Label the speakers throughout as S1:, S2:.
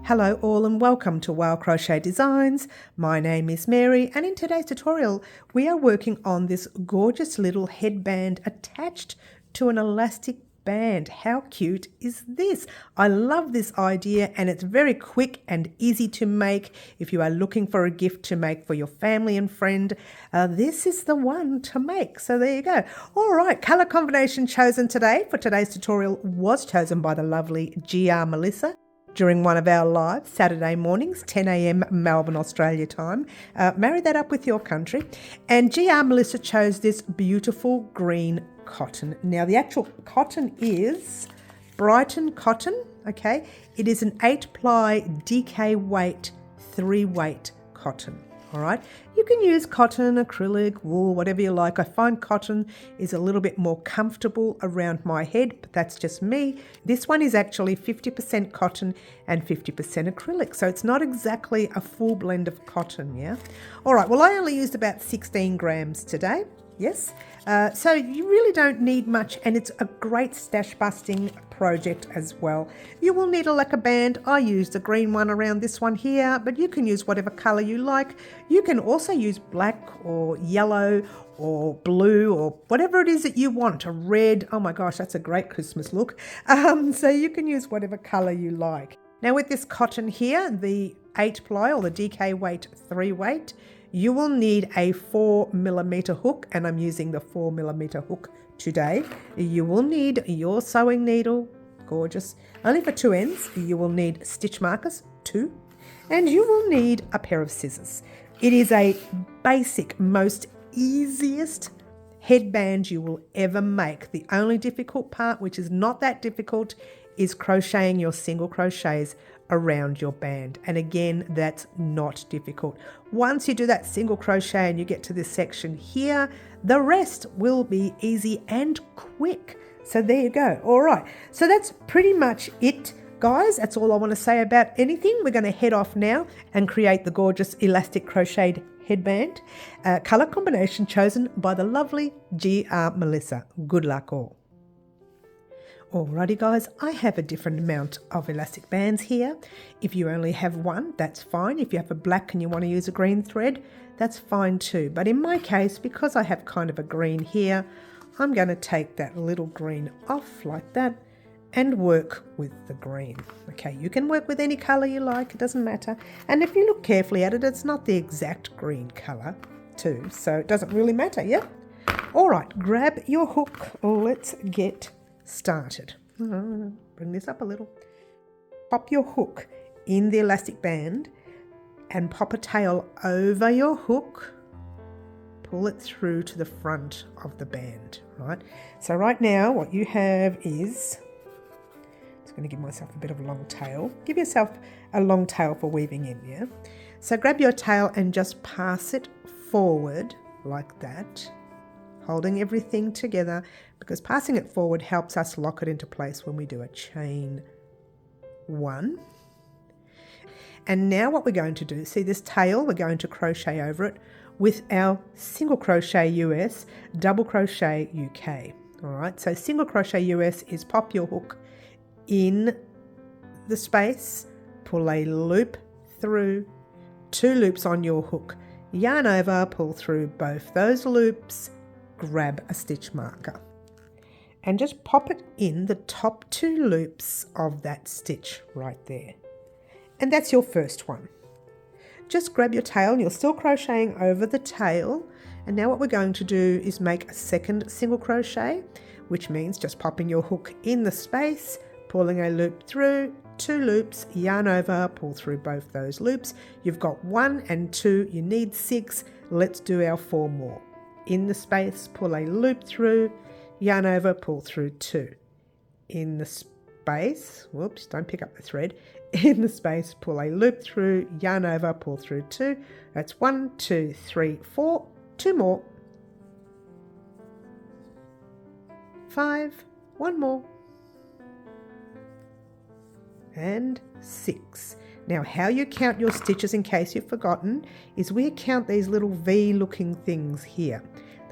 S1: Hello all and welcome to Crochet Designs. My name is Mary and in today's tutorial we are working on this gorgeous little headband attached to an elastic band. How cute is this? I love this idea and it's very quick and easy to make. If you are looking for a gift to make for your family and friend, this is the one to make. So there you go. All right, color combination chosen today for today's tutorial was chosen by the lovely GR Melissa during one of our live Saturday mornings, 10 a.m. Melbourne, Australia time. Marry that up with your country. And GR Melissa chose this beautiful green cotton. Now the actual cotton is Brighton cotton, okay? It is an 8-ply DK weight, 3-weight cotton. All right, you can use cotton, acrylic, wool, whatever you like. I find cotton is a little bit more comfortable around my head, but that's just me. This one is actually 50% cotton and 50% acrylic, so it's not exactly a full blend of cotton, yeah? All right, well, I only used about 16 grams today, yes? So you really don't need much, and it's a great stash busting project as well. You will need a lacquer band. I used a green one around this one here, but you can use whatever color you like. You can also use black or yellow or blue or whatever it is that you want. A red, oh my gosh, that's a great Christmas look. So you can use whatever color you like. Now with this cotton here, the 8-ply or the DK weight 3-weight, you will need a 4mm hook, and I'm using the 4mm hook today. You will need your sewing needle, gorgeous, only for 2 ends. You will need stitch markers, 2, and you will need a pair of scissors. It is a basic, most easiest headband you will ever make. The only difficult part, which is not that difficult, is crocheting your single crochets around your band. And again, that's not difficult. Once you do that single crochet and you get to this section here, the rest will be easy and quick. So there you go. All right. So that's pretty much it, guys. That's all I want to say about anything. We're going to head off now and create the gorgeous elastic crocheted headband. Color combination chosen by the lovely GR Melissa. Good luck all. Alrighty guys, I have a different amount of elastic bands here. If you only have one, that's fine. If you have a black and you want to use a green thread, that's fine too. But in my case, because I have kind of a green here, I'm going to take that little green off like that and work with the green. Okay, you can work with any color you like, it doesn't matter. And if you look carefully at it, it's not the exact green color too, so it doesn't really matter, yeah? All right, grab your hook. Let's get started. Bring this up a little. Pop your hook in the elastic band and pop a tail over your hook. Pull it through to the front of the band, right? So right now what you have is, just going to give myself a bit of a long tail. Give yourself a long tail for weaving in, yeah? So grab your tail and just pass it forward like that, holding everything together, because passing it forward helps us lock it into place when we do a chain 1. And now what we're going to do, see this tail, we're going to crochet over it with our single crochet US, double crochet UK. All right, so single crochet US is pop your hook in the space, pull a loop through, 2 loops on your hook, yarn over, pull through both those loops, grab a stitch marker and just pop it in the top 2 loops of that stitch right there. And that's your first one. Just grab your tail, and you're still crocheting over the tail. And now what we're going to do is make a second single crochet, which means just popping your hook in the space, pulling a loop through, 2 loops, yarn over, pull through both those loops. You've got 1 and 2, you need 6. Let's do our 4 more. In the space, pull a loop through, yarn over, pull through 2. In the space, whoops, don't pick up the thread. In the space, pull a loop through, yarn over, pull through 2. That's 1, 2, 3, 4, 2 more. 5, 1 more. And 6. Now how you count your stitches, in case you've forgotten, is we count these little V looking things here.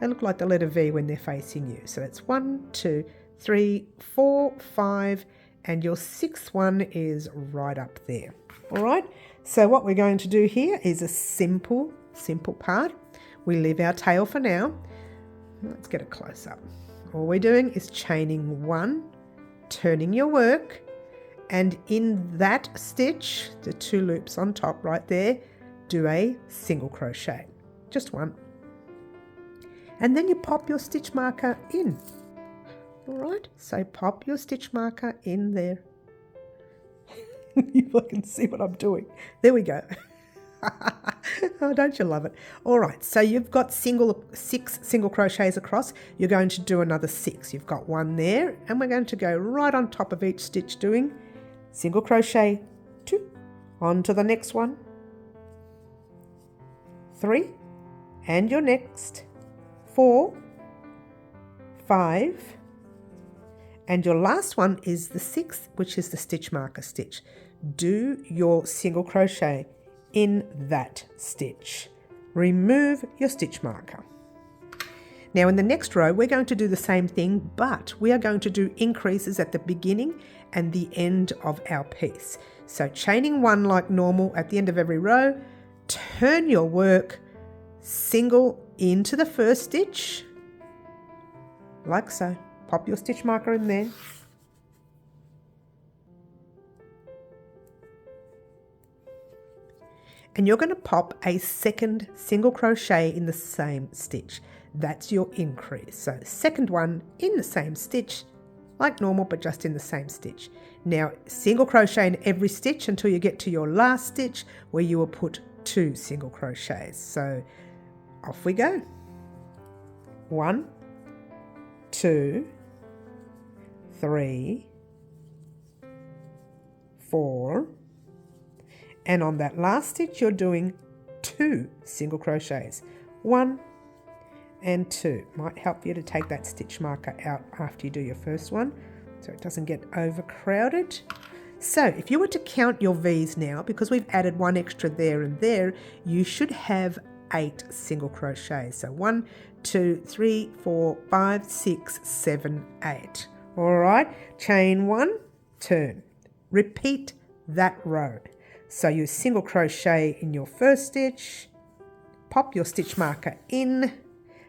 S1: They look like the letter V when they're facing you. So that's 1, 2, 3, 4, 5, and your 6th one is right up there. All right, so what we're going to do here is a simple part. We leave our tail for now. Let's get a close up. All we're doing is chaining 1, turning your work, and in that stitch, the 2 loops on top right there, do a single crochet, just 1. And then you pop your stitch marker in. All right, so pop your stitch marker in there. If I can see what I'm doing. There we go. Oh, don't you love it? All right, so you've got 6 single crochets across. You're going to do another 6. You've got 1 there, and we're going to go right on top of each stitch doing single crochet 2, on to the next one, 3, and your next, 4, 5, and your last one is the 6th, which is the stitch marker stitch. Do your single crochet in that stitch. Remove your stitch marker. Now in the next row, we're going to do the same thing, but we are going to do increases at the beginning and the end of our piece. So chaining 1 like normal at the end of every row, turn your work, single into the first stitch, like so. Pop your stitch marker in there. And you're going to pop a second single crochet in the same stitch. That's your increase. So second one in the same stitch, like normal, but just in the same stitch. Now single crochet in every stitch until you get to your last stitch where you will put 2 single crochets. So off we go. 1, 2, 3, 4, and on that last stitch you're doing 2 single crochets, 1 and 2. Might help you to take that stitch marker out after you do your first one so it doesn't get overcrowded. So if you were to count your V's now, because we've added 1 extra there and there, you should have 8 single crochets. So 1, 2, 3, 4, 5, 6, 7, 8. All right, chain 1, turn. Repeat that row. So you single crochet in your first stitch, pop your stitch marker in.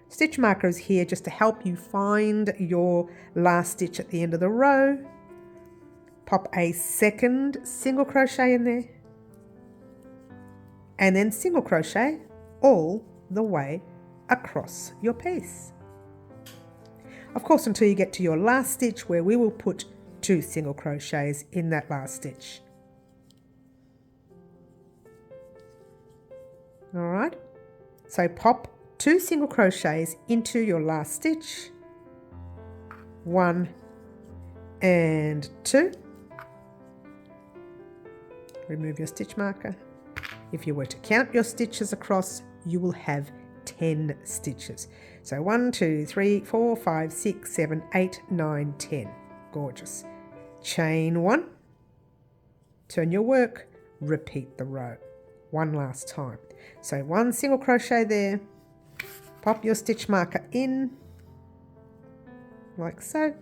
S1: Stitch marker is here just to help you find your last stitch at the end of the row. Pop a second single crochet in there, and then single crochet all the way across your piece. Of course, until you get to your last stitch where we will put 2 single crochets in that last stitch. All right, so pop 2 single crochets into your last stitch, 1 and 2. Remove your stitch marker. If you were to count your stitches across, you will have 10 stitches. So 1, 2, 3, 4, 5, 6, 7, 8, 9, 10. Gorgeous. Chain 1, turn your work, repeat the row. One last time. So 1 single crochet there, pop your stitch marker in, like so,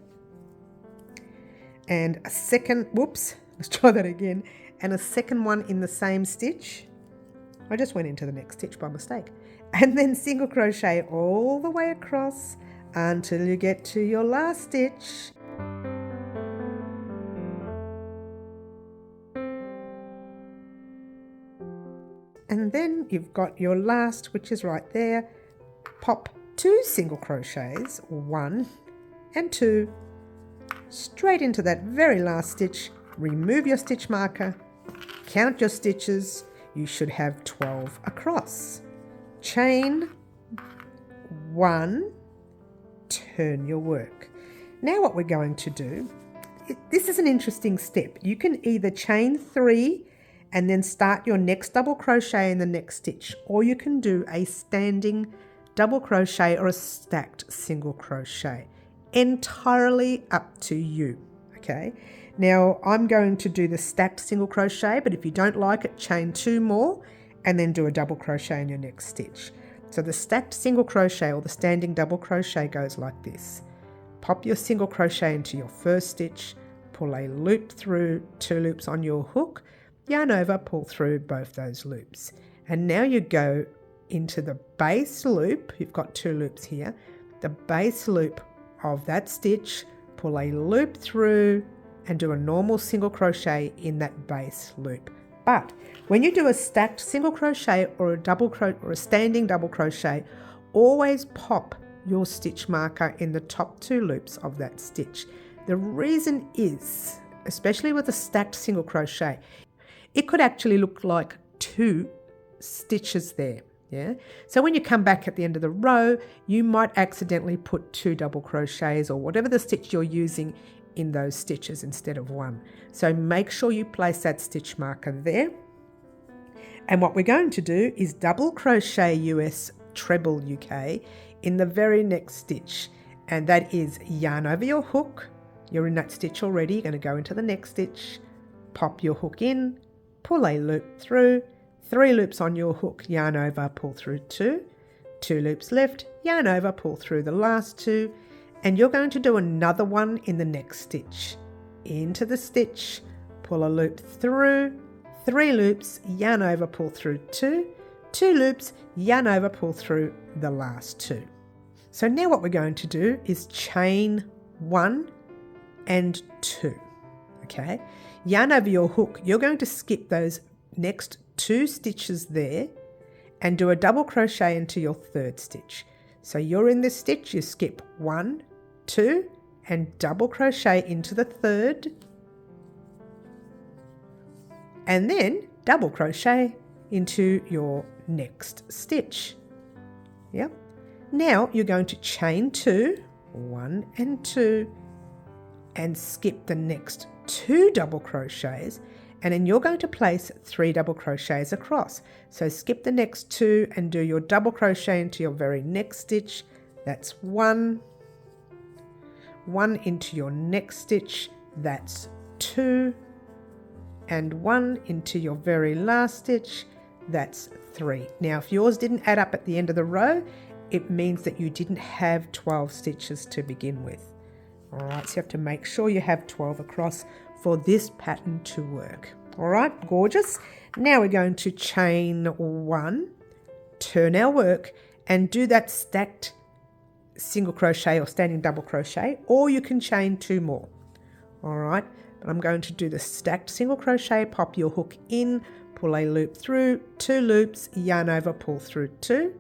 S1: and a second, whoops, let's try that again, and a second one in the same stitch. I just went into the next stitch by mistake. And then single crochet all the way across until you get to your last stitch. And then you've got your last, which is right there. Pop 2 single crochets, 1 and 2, straight into that very last stitch. Remove your stitch marker, count your stitches. You should have 12 across. Chain 1, turn your work. Now what we're going to do, this is an interesting step. You can either chain 3 and then start your next double crochet in the next stitch, or you can do a standing double crochet or a stacked single crochet. Entirely up to you, okay? Now I'm going to do the stacked single crochet, but if you don't like it, chain 2 more and then do a double crochet in your next stitch. So the stacked single crochet or the standing double crochet goes like this. Pop your single crochet into your first stitch, pull a loop through, 2 loops on your hook, yarn over, pull through both those loops. And now you go into the base loop. You've got 2 loops here. The base loop of that stitch, pull a loop through and do a normal single crochet in that base loop. But when you do a stacked single crochet or a standing double crochet, always pop your stitch marker in the top 2 loops of that stitch. The reason is, especially with a stacked single crochet, it could actually look like 2 stitches there. Yeah. So when you come back at the end of the row, you might accidentally put 2 double crochets or whatever the stitch you're using in those stitches instead of 1. So make sure you place that stitch marker there. And what we're going to do is double crochet US treble UK in the very next stitch, and that is yarn over your hook. You're in that stitch already. You're going to go into the next stitch, pop your hook in, pull a loop through, 3 loops on your hook, yarn over, pull through 2 loops left, yarn over, pull through the last 2, and you're going to do another one in the next stitch. Into the stitch, pull a loop through, 3 loops, yarn over, pull through 2 loops, yarn over, pull through the last 2. So now what we're going to do is chain 1 and 2. Okay, yarn over your hook. You're going to skip those next 2 stitches there and do a double crochet into your 3rd stitch. So you're in this stitch, you skip 1, 2 and double crochet into the 3rd, and then double crochet into your next stitch. Yep. Now you're going to chain 2, 1 and 2, and skip the next 2 double crochets, and then you're going to place 3 double crochets across. So skip the next 2 and do your double crochet into your very next stitch. That's 1 into your next stitch, that's 2, and 1 into your very last stitch, that's 3. Now if yours didn't add up at the end of the row, it means that you didn't have 12 stitches to begin with. Alright, so you have to make sure you have 12 across for this pattern to work. Alright, gorgeous. Now we're going to chain 1, turn our work, and do that stacked single crochet or standing double crochet, or you can chain 2 more. Alright, but I'm going to do the stacked single crochet, pop your hook in, pull a loop through, 2 loops, yarn over, pull through 2,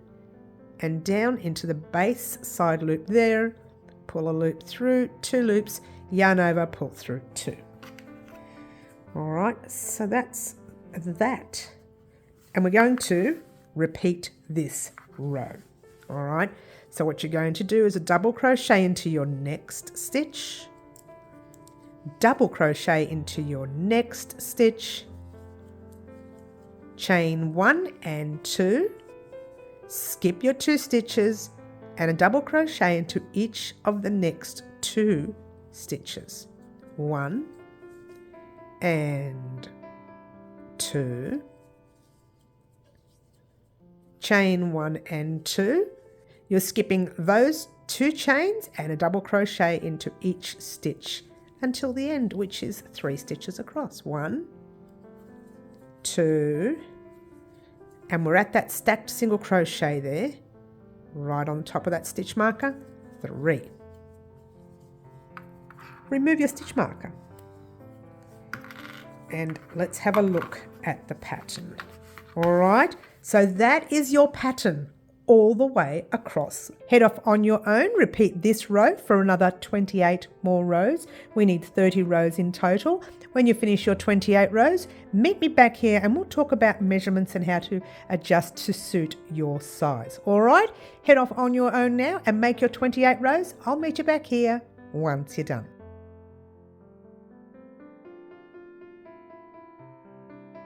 S1: and down into the base side loop there, pull a loop through, 2 loops, yarn over, pull through 2. Alright, so that's that. And we're going to repeat this row. Alright, so what you're going to do is a double crochet into your next stitch, double crochet into your next stitch, chain 1 and 2, skip your 2 stitches, and a double crochet into each of the next 2 stitches. 1 and 2, chain 1 and 2. You're skipping those 2 chains and a double crochet into each stitch until the end, which is 3 stitches across. 1, 2, and we're at that stacked single crochet there, right on top of that stitch marker, 3. Remove your stitch marker and let's have a look at the pattern. Alright, so that is your pattern all the way across. Head off on your own, repeat this row for another 28 more rows. We need 30 rows in total. When you finish your 28 rows, meet me back here and we'll talk about measurements and how to adjust to suit your size. Alright, head off on your own now and make your 28 rows. I'll meet you back here once you're done.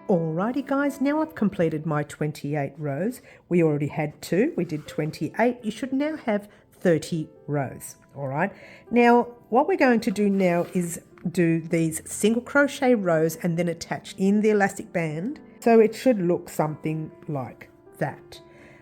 S1: Alrighty guys, now I've completed my 28 rows. We already had 2, we did 28. You should now have 30 rows. Alright, now what we're going to do now is do these single crochet rows and then attach in the elastic band. So it should look something like that.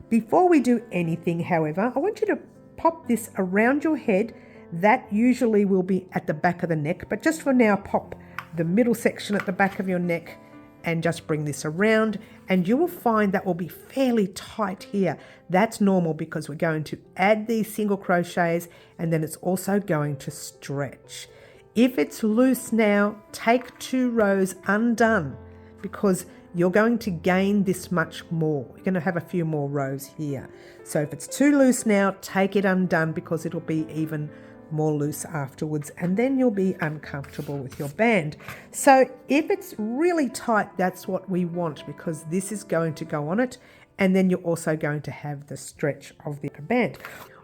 S1: Before we do anything, however, I want you to pop this around your head. That usually will be at the back of the neck, but just for now, pop the middle section at the back of your neck and just bring this around, and you will find that will be fairly tight here. That's normal because we're going to add these single crochets, and then it's also going to stretch. If it's loose now, take 2 rows undone because you're going to gain this much more. You're going to have a few more rows here. So if it's too loose now, take it undone because it'll be even more loose afterwards, and then you'll be uncomfortable with your band. So if it's really tight, that's what we want because this is going to go on it, and then you're also going to have the stretch of the band.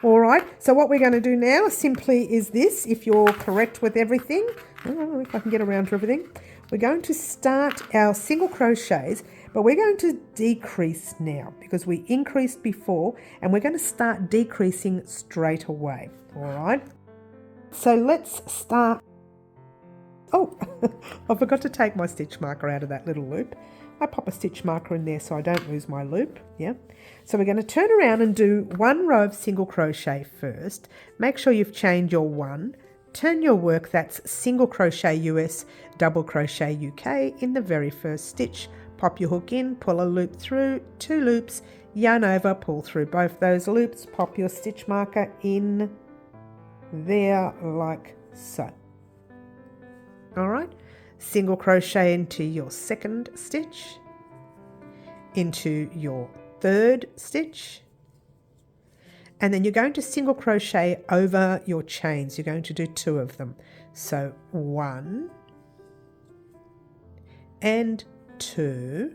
S1: All right, so what we're going to do now simply is this. If you're correct with everything, if I can get around to everything, we're going to start our single crochets, but we're going to decrease now because we increased before, and we're going to start decreasing straight away. All right, so let's start. Oh, I forgot to take my stitch marker out of that little loop. I pop a stitch marker in there so I don't lose my loop. Yeah. So we're going to turn around and do 1 row of single crochet first. Make sure you've chained your 1. Turn your work, that's single crochet US, double crochet UK in the very first stitch. Pop your hook in, pull a loop through, 2 loops, yarn over, pull through both those loops, pop your stitch marker in there like so. All right. Single crochet into your second stitch, into your third stitch, and then you're going to single crochet over your chains. You're going to do 2 of them. So 1 and 2,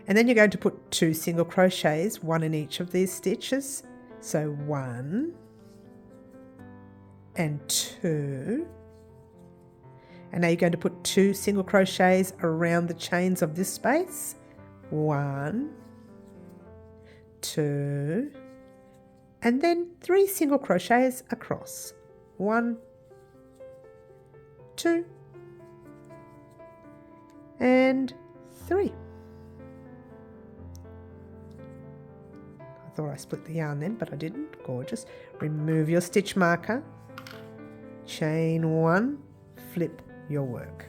S1: and then you're going to put 2 single crochets, 1 in each of these stitches. So 1 and 2. And now you're going to put 2 single crochets around the chains of this space. 1, 2, and then 3 single crochets across. 1, 2, and 3. I thought I split the yarn then, but I didn't. Gorgeous. Remove your stitch marker. Chain 1, flip your work.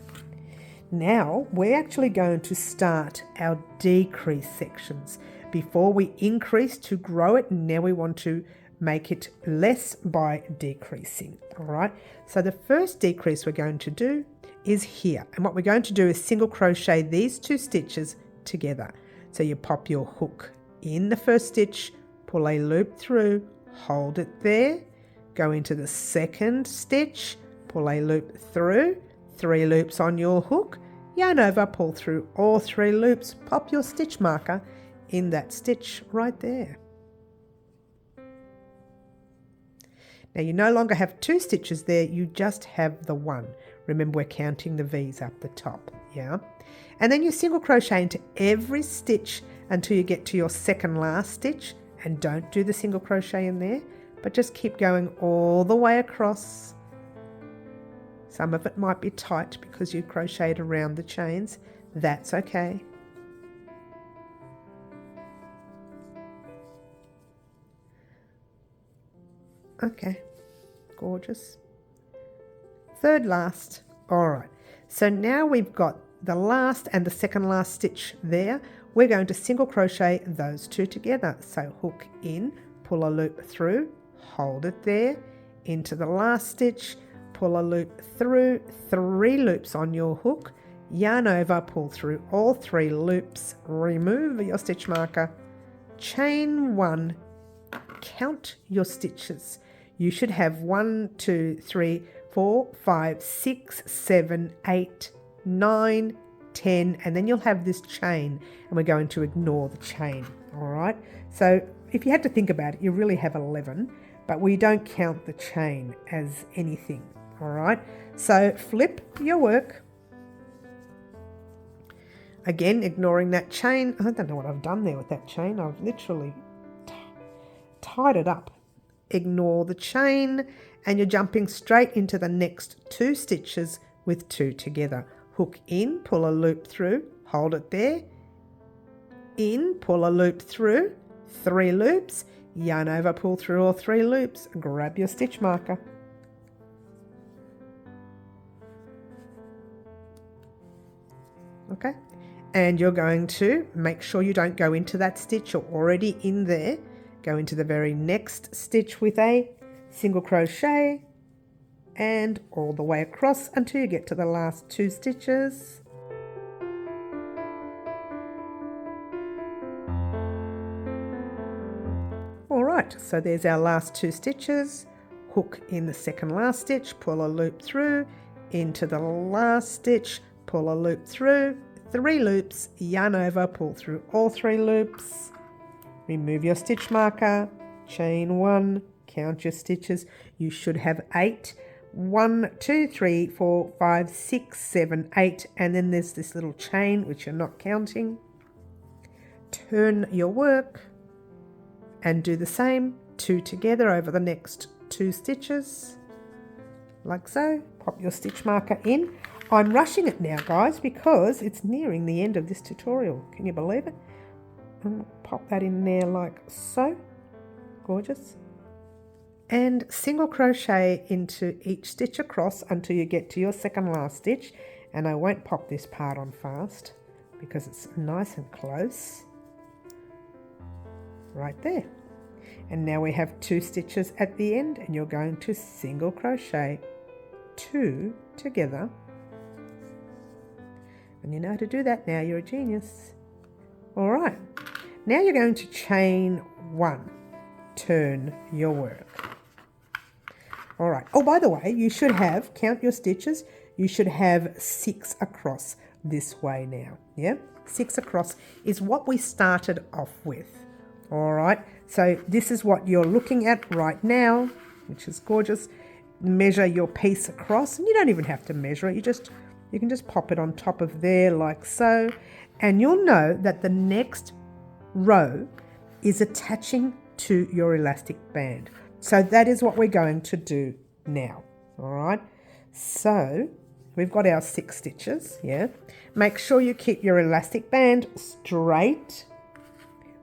S1: Now we're actually going to start our decrease sections. Before we increase to grow it, now we want to make it less by decreasing. All right, so the first decrease we're going to do is here, and what we're going to do is single crochet these 2 stitches together. So you pop your hook in the first stitch, pull a loop through, hold it there, go into the second stitch, pull a loop through, 3 loops on your hook, yarn over, pull through all 3 loops, pop your stitch marker in that stitch right there. Now you no longer have 2 stitches there, you just have the 1. Remember, we're counting the V's up the top, yeah? And then you single crochet into every stitch until you get to your second last stitch, and don't do the single crochet in there, but just keep going all the way across. Some of it might be tight because you crocheted around the chains. That's okay. Okay, gorgeous. Third last. All right, so now we've got the last and the second last stitch there. We're going to single crochet those 2 together. So hook in, pull a loop through, hold it there, into the last stitch, pull a loop through, 3 loops on your hook, yarn over, pull through all 3 loops, remove your stitch marker, chain 1, count your stitches. You should have 1, 2, 3, 4, 5, 6, 7, 8, 9, 10, and then you'll have this chain, and we're going to ignore the chain. All right, so if you had to think about it, you really have 11, but we don't count the chain as anything. All right, so flip your work. Again, ignoring that chain. I don't know what I've done there with that chain. I've literally tied it up. Ignore the chain, and you're jumping straight into the next 2 stitches with 2 together. Hook in, pull a loop through, hold it there, in, pull a loop through, 3 loops, yarn over, pull through all 3 loops, grab your stitch marker. okay? And you're going to make sure you don't go into that stitch. You're already in there. Go into the very next stitch with a single crochet and all the way across until you get to the last 2 stitches. Alright, so there's our last 2 stitches. Hook in the second last stitch, pull a loop through, into the last stitch, pull a loop through, 3 loops, yarn over, pull through all 3 loops, remove your stitch marker, chain 1, count your stitches. You should have 8. 1, 2, 3, 4, 5, 6, 7, 8, and then there's this little chain which you're not counting. Turn your work and do the same 2 together over the next 2 stitches, like so. Pop your stitch marker in. I'm rushing it now, guys, because it's nearing the end of this tutorial. Can you believe it? And pop that in there like so. Gorgeous. And single crochet into each stitch across until you get to your second last stitch. And I won't pop this part on fast because it's nice and close. Right there. And now we have 2 stitches at the end, and you're going to single crochet 2 together. And you know how to do that now, you're a genius. All right, now you're going to chain 1, turn your work. All right, oh, by the way, you should have, count your stitches, you should have 6 across this way now, yeah? 6 across is what we started off with. All right, so this is what you're looking at right now, which is gorgeous. Measure your piece across, and you don't even have to measure it. You can just pop it on top of there like so, and you'll know that the next row is attaching to your elastic band. So that is what we're going to do now. All right, so we've got our 6 stitches, yeah? Make sure you keep your elastic band straight.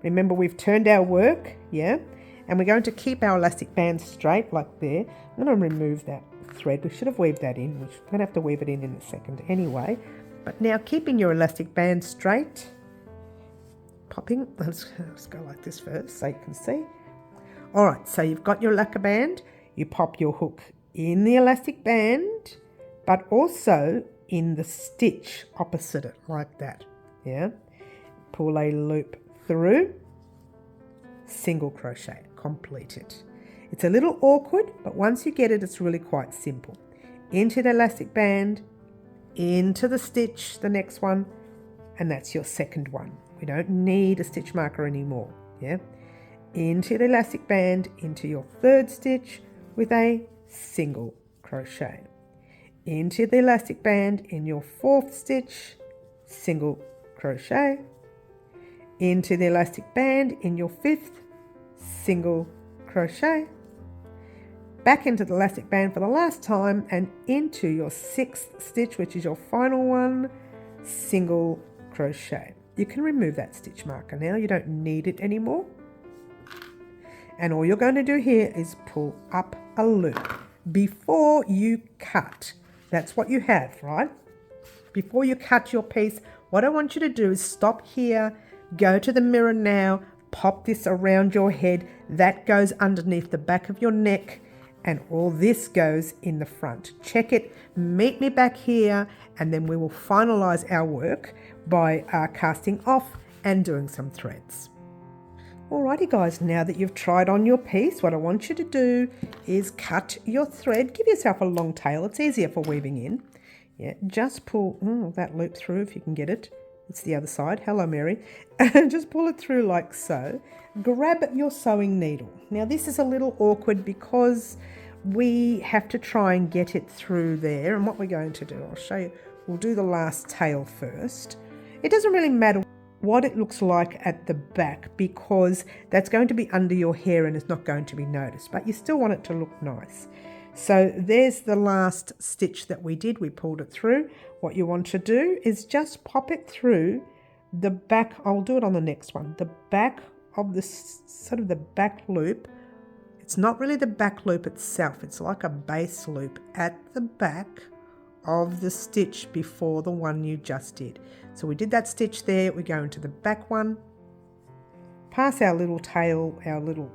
S1: Remember, we've turned our work, yeah? And we're going to keep our elastic band straight like there. I'm going to remove that thread. We should have weaved that in. We're going to have to weave it in a second anyway. But now keeping your elastic band straight, popping, let's go like this first so you can see. All right, so you've got your lacquer band. You pop your hook in the elastic band, but also in the stitch opposite it like that, yeah? Pull a loop through, single crochet, complete it. It's a little awkward, but once you get it, it's really quite simple. Into the elastic band, into the stitch, the next one, and that's your second one. We don't need a stitch marker anymore, yeah? Into the elastic band, into your third stitch with a single crochet. Into the elastic band in your fourth stitch, single crochet. Into the elastic band in your fifth, single crochet. Back into the elastic band for the last time and into your sixth stitch, which is your final one, single crochet. You can remove that stitch marker now, you don't need it anymore. And all you're going to do here is pull up a loop before you cut. That's what you have, right? Before you cut your piece, what I want you to do is stop here, go to the mirror now, pop this around your head. That goes underneath the back of your neck, and all this goes in the front. Check it, meet me back here, and then we will finalize our work by casting off and doing some threads. Alrighty guys, now that you've tried on your piece, what I want you to do is cut your thread. Give yourself a long tail, it's easier for weaving in. Yeah, just pull that loop through if you can get it. It's the other side. Hello, Mary. And just pull it through like so. Grab your sewing needle. Now this is a little awkward because we have to try and get it through there. And what we're going to do, I'll show you. We'll do the last tail first. It doesn't really matter what it looks like at the back because that's going to be under your hair and it's not going to be noticed, but you still want it to look nice. So there's the last stitch that we did. We pulled it through. What you want to do is just pop it through the back. I'll do it on the next one. The back of the sort of the back loop. It's not really the back loop itself. It's like a base loop at the back of the stitch before the one you just did. So we did that stitch there, we go into the back one, pass our little tail, our little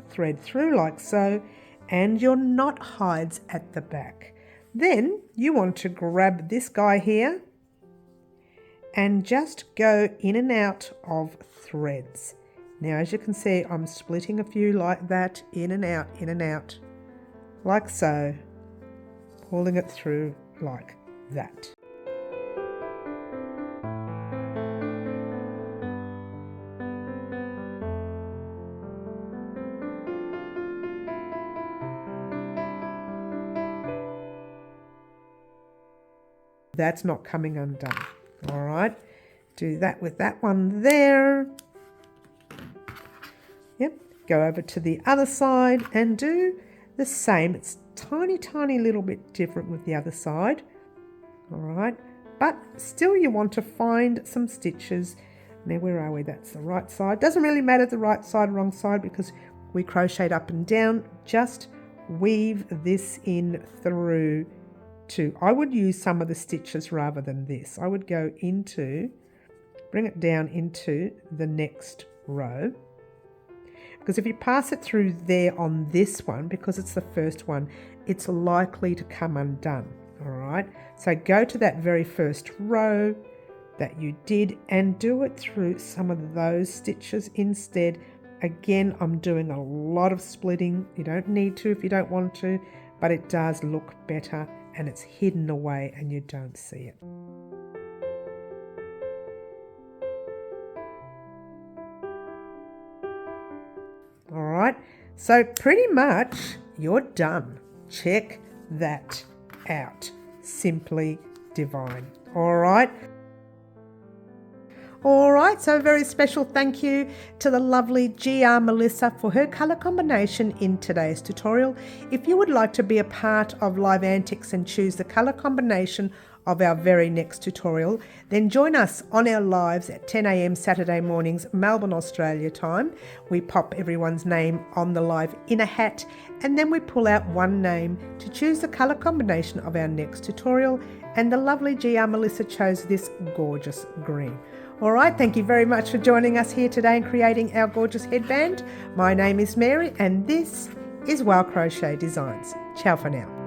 S1: thread through like so, and your knot hides at the back. Then you want to grab this guy here and just go in and out of threads. Now as you can see, I'm splitting a few like that, in and out, like so, pulling it through like that. That's not coming undone. All right, do that with that one there. Yep, go over to the other side and do the same. It's tiny little bit different with the other side. All right, but still you want to find some stitches. Now where are we? That's the right side. Doesn't really matter the right side, wrong side, because we crocheted up and down. Just weave this in through to, I would use some of the stitches rather than this. I would go into, bring it down into the next row, because if you pass it through there on this one, because it's the first one, it's likely to come undone. All right, so go to that very first row that you did and do it through some of those stitches instead. Again, I'm doing a lot of splitting. You don't need to if you don't want to, but it does look better and it's hidden away and you don't see it. All right, so pretty much you're done. Check that out. Simply divine. All right. Alright, so a very special thank you to the lovely GR Melissa for her colour combination in today's tutorial. If you would like to be a part of Live Antics and choose the colour combination of our very next tutorial, then join us on our lives at 10 a.m. Saturday mornings, Melbourne, Australia time. We pop everyone's name on the live in a hat and then we pull out one name to choose the colour combination of our next tutorial, and the lovely GR Melissa chose this gorgeous green. All right, thank you very much for joining us here today and creating our gorgeous headband. My name is Mary and this is Wow Crochet Designs. Ciao for now.